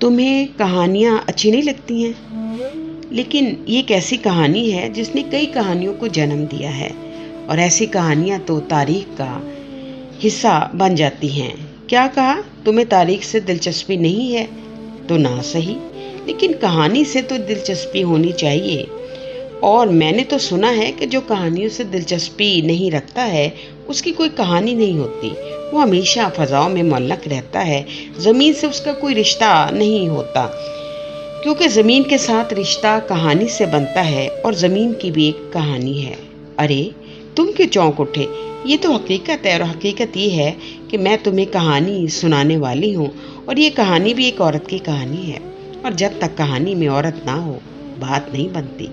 تمہیں کہانیاں اچھی نہیں لگتی ہیں؟ لیکن یہ ایک ایسی کہانی ہے جس نے کئی کہانیوں کو جنم دیا ہے، اور ایسی کہانیاں تو تاریخ کا حصہ بن جاتی ہیں۔ کیا کہا؟ تمہیں تاریخ سے دلچسپی نہیں ہے تو نہ صحیح، لیکن کہانی سے تو دلچسپی ہونی چاہیے۔ اور میں نے تو سنا ہے کہ جو کہانیوں سے دلچسپی نہیں رکھتا ہے اس کی کوئی کہانی نہیں ہوتی، وہ ہمیشہ فضاؤں میں معلق رہتا ہے، زمین سے اس کا کوئی رشتہ نہیں ہوتا، کیونکہ زمین کے ساتھ رشتہ کہانی سے بنتا ہے، اور زمین کی بھی ایک کہانی ہے۔ ارے تم کیوں چونک اٹھے؟ یہ تو حقیقت ہے، اور حقیقت یہ ہے کہ میں تمہیں کہانی سنانے والی ہوں، اور یہ کہانی بھی ایک عورت کی کہانی ہے، اور جب تک کہانی میں عورت نہ ہو بات نہیں بنتی۔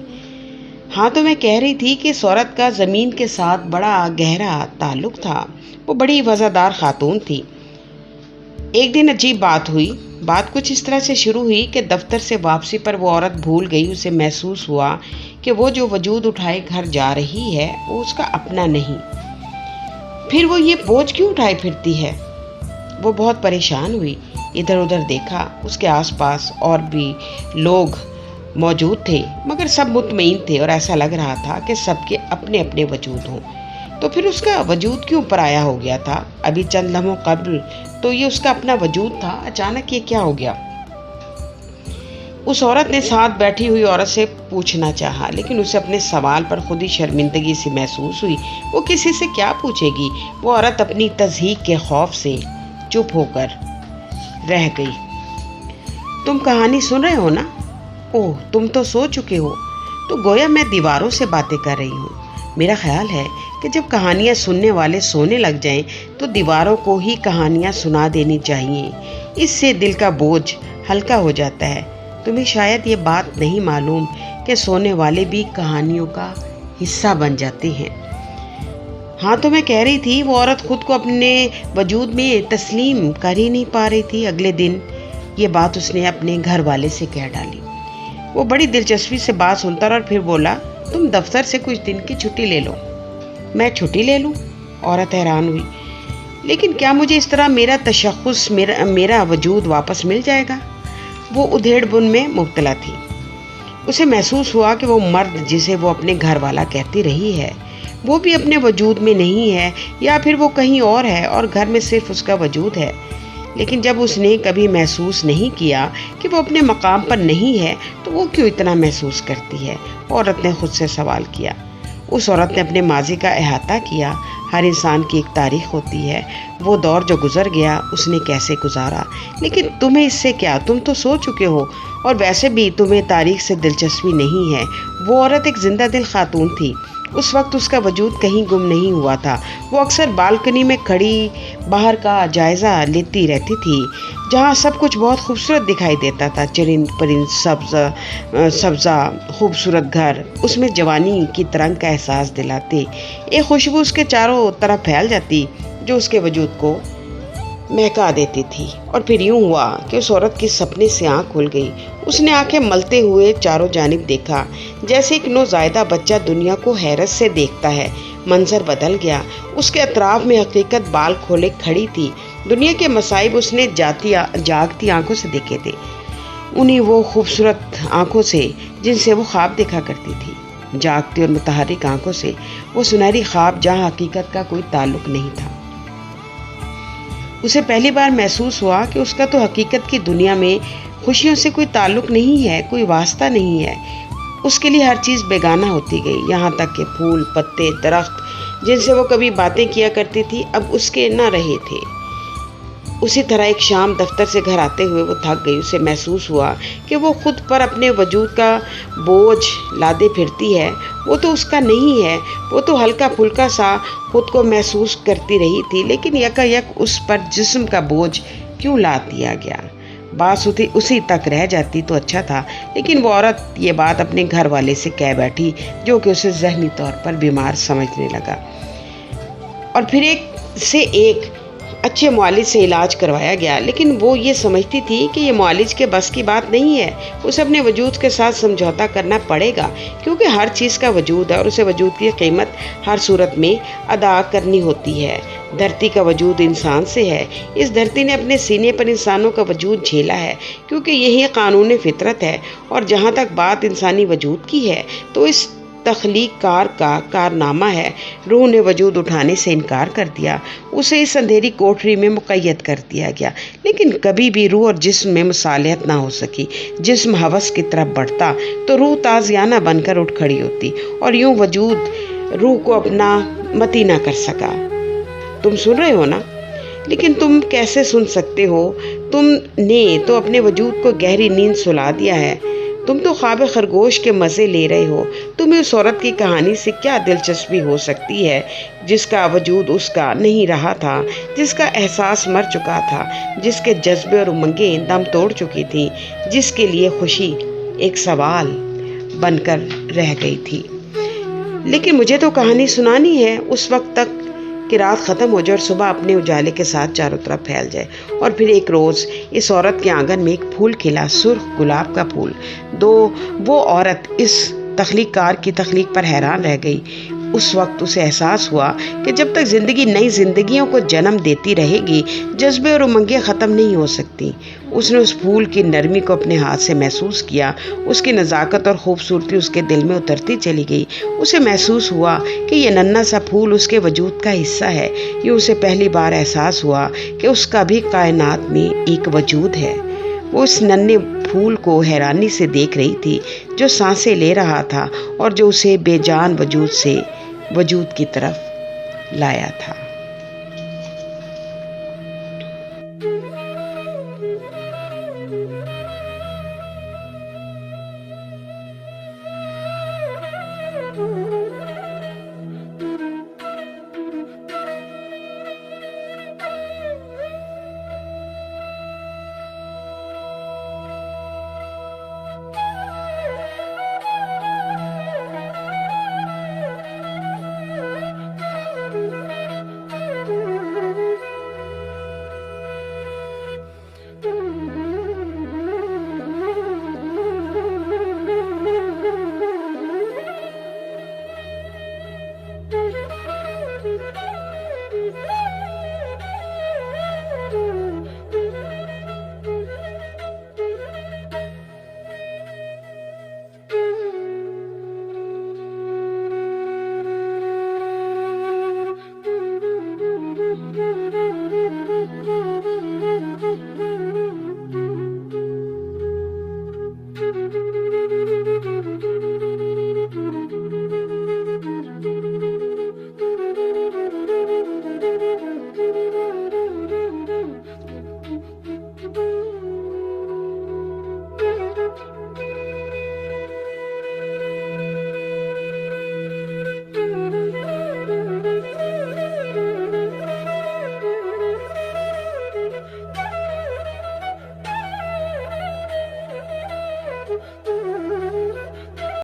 ہاں، تو میں کہہ رہی تھی کہ اس عورت کا زمین کے ساتھ بڑا گہرا تعلق تھا، وہ بڑی وفادار خاتون تھی۔ ایک دن عجیب بات ہوئی۔ بات کچھ اس طرح سے شروع ہوئی کہ دفتر سے واپسی پر وہ عورت بھول گئی، اسے محسوس ہوا کہ وہ جو وجود اٹھائے گھر جا رہی ہے وہ اس کا اپنا نہیں۔ پھر وہ یہ بوجھ کیوں اٹھائے پھرتی ہے؟ وہ بہت پریشان ہوئی، ادھر ادھر دیکھا، اس کے آس پاس اور بھی لوگ موجود تھے، مگر سب مطمئن تھے، اور ایسا لگ رہا تھا کہ سب کے اپنے اپنے وجود ہوں۔ تو پھر اس کا وجود کیوں پرایا ہو گیا تھا؟ ابھی چند لمحوں قبل تو یہ اس کا اپنا وجود تھا، اچانک یہ کیا ہو گیا؟ اس عورت نے ساتھ بیٹھی ہوئی عورت سے پوچھنا چاہا، لیکن اسے اپنے سوال پر خود ہی شرمندگی سی محسوس ہوئی۔ وہ کسی سے کیا پوچھے گی؟ وہ عورت اپنی تضحیک کے خوف سے چپ ہو کر رہ گئی۔ تم کہانی سن رہے ہو نا؟ اوہ، تم تو سو چکے ہو۔ تو گویا میں دیواروں سے باتیں کر رہی ہوں۔ میرا خیال ہے کہ جب کہانیاں سننے والے سونے لگ جائیں تو دیواروں کو ہی کہانیاں سنا دینی چاہیے، اس سے دل کا بوجھ ہلکا ہو جاتا ہے۔ تمہیں شاید یہ بات نہیں معلوم کہ سونے والے بھی کہانیوں کا حصہ بن جاتے ہیں۔ ہاں، تو میں کہہ رہی تھی، وہ عورت خود کو اپنے وجود میں تسلیم کر ہی نہیں پا رہی تھی۔ اگلے دن یہ بات اس نے اپنے گھر والے سے کہہ ڈالی۔ وہ بڑی دلچسپی سے بات سنتا رہا اور پھر بولا، تم دفتر سے کچھ دن کی چھٹی لے لو۔ میں چھٹی لے لوں؟ عورت حیران ہوئی۔ لیکن کیا مجھے اس طرح میرا تشخص، میرا وجود واپس مل جائے گا؟ وہ ادھیڑ بن میں مبتلا تھی۔ اسے محسوس ہوا کہ وہ مرد جسے وہ اپنے گھر والا کہتی رہی ہے وہ بھی اپنے وجود میں نہیں ہے، یا پھر وہ کہیں اور ہے اور گھر میں صرف اس کا وجود ہے۔ لیکن جب اس نے کبھی محسوس نہیں کیا کہ وہ اپنے مقام پر نہیں ہے تو وہ کیوں اتنا محسوس کرتی ہے؟ عورت نے خود سے سوال کیا۔ اس عورت نے اپنے ماضی کا احاطہ کیا۔ ہر انسان کی ایک تاریخ ہوتی ہے، وہ دور جو گزر گیا اس نے کیسے گزارا۔ لیکن تمہیں اس سے کیا؟ تم تو سو چکے ہو، اور ویسے بھی تمہیں تاریخ سے دلچسپی نہیں ہے۔ وہ عورت ایک زندہ دل خاتون تھی۔ اس وقت اس کا وجود کہیں گم نہیں ہوا تھا۔ وہ اکثر بالکنی میں کھڑی باہر کا جائزہ لیتی رہتی تھی، جہاں سب کچھ بہت خوبصورت دکھائی دیتا تھا، چرند پرند، سبزہ خوبصورت گھر اس میں جوانی کی ترنگ کا احساس دلاتے، ایک خوشبو اس کے چاروں طرف پھیل جاتی جو اس کے وجود کو مہکا دیتی تھی۔ اور پھر یوں ہوا کہ اس عورت کی سپنے سے آنکھ کھل گئی۔ اس نے آنکھیں ملتے ہوئے چاروں جانب دیکھا، جیسے ایک نوزائیدہ بچہ دنیا کو حیرت سے دیکھتا ہے۔ منظر بدل گیا۔ اس کے اطراف میں حقیقت بال کھولے کھڑی تھی۔ دنیا کے مصائب اس نے جاگتی آنکھوں سے دیکھے تھے، انہیں وہ خوبصورت آنکھوں سے جن سے وہ خواب دیکھا کرتی تھی، جاگتی اور متحرک آنکھوں سے، وہ سنہری خواب جہاں حقیقت کا کوئی تعلق نہیں تھا۔ اسے پہلی بار محسوس ہوا کہ اس کا تو حقیقت کی دنیا میں خوشیوں سے کوئی تعلق نہیں ہے، کوئی واسطہ نہیں ہے۔ اس کے لیے ہر چیز بیگانہ ہوتی گئی، یہاں تک کہ پھول، پتے، درخت جن سے وہ کبھی باتیں کیا کرتی تھی اب اس کے نہ رہے تھے۔ اسی طرح ایک شام دفتر سے گھر آتے ہوئے وہ تھک گئی۔ اسے محسوس ہوا کہ وہ خود پر اپنے وجود کا بوجھ لادے پھرتی ہے۔ وہ تو اس کا نہیں ہے، وہ تو ہلکا پھلکا سا خود کو محسوس کرتی رہی تھی، لیکن یکایک اس پر جسم کا بوجھ کیوں لاد دیا گیا؟ بات اسی تک رہ جاتی تو اچھا تھا، لیکن وہ عورت یہ بات اپنے گھر والے سے کہہ بیٹھی، جو کہ اسے ذہنی طور پر بیمار سمجھنے لگا۔ اور پھر ایک اچھے معالج سے علاج کروایا گیا، لیکن وہ یہ سمجھتی تھی کہ یہ معالج کے بس کی بات نہیں ہے۔ اسے اپنے وجود کے ساتھ سمجھوتا کرنا پڑے گا، کیونکہ ہر چیز کا وجود ہے اور اسے وجود کی قیمت ہر صورت میں ادا کرنی ہوتی ہے۔ دھرتی کا وجود انسان سے ہے۔ اس دھرتی نے اپنے سینے پر انسانوں کا وجود جھیلا ہے، کیونکہ یہی قانون فطرت ہے۔ اور جہاں تک بات انسانی وجود کی ہے تو اس تخلیق کار کا کارنامہ ہے۔ روح نے وجود اٹھانے سے انکار کر دیا، اسے اس اندھیری کوٹری میں مقید کر دیا گیا، لیکن کبھی بھی روح اور جسم میں مصالحت نہ ہو سکی۔ جسم ہوس کی طرف بڑھتا تو روح تازیانہ بن کر اٹھ کھڑی ہوتی، اور یوں وجود روح کو اپنا متی نہ کر سکا۔ تم سن رہے ہو نا؟ لیکن تم کیسے سن سکتے ہو؟ تم نے تو اپنے وجود کو گہری نیند سلا دیا ہے۔ تم تو خواب خرگوش کے مزے لے رہے ہو۔ تمہیں اس عورت کی کہانی سے کیا دلچسپی ہو سکتی ہے جس کا وجود اس کا نہیں رہا تھا، جس کا احساس مر چکا تھا، جس کے جذبے اور امنگیں دم توڑ چکی تھیں، جس کے لیے خوشی ایک سوال بن کر رہ گئی تھی۔ لیکن مجھے تو کہانی سنانی ہے اس وقت تک کہ رات ختم ہو جائے اور صبح اپنے اجالے کے ساتھ چاروں طرف پھیل جائے۔ اور پھر ایک روز اس عورت کے آنگن میں ایک پھول کھلا، سرخ گلاب کا پھول۔ وہ عورت اس تخلیق کار کی تخلیق پر حیران رہ گئی۔ اس وقت اسے احساس ہوا کہ جب تک زندگی نئی زندگیوں کو جنم دیتی رہے گی، جذبے اور امنگیں ختم نہیں ہو سکتی۔ اس نے اس پھول کی نرمی کو اپنے ہاتھ سے محسوس کیا، اس کی نزاکت اور خوبصورتی اس کے دل میں اترتی چلی گئی۔ اسے محسوس ہوا کہ یہ ننھا سا پھول اس کے وجود کا حصہ ہے۔ یہ اسے پہلی بار احساس ہوا کہ اس کا بھی کائنات میں ایک وجود ہے۔ وہ اس ننھے پھول کو حیرانی سے دیکھ رہی تھی، جو سانسیں لے رہا تھا اور جو اسے بے جان وجود سے وجود کی طرف لایا تھا۔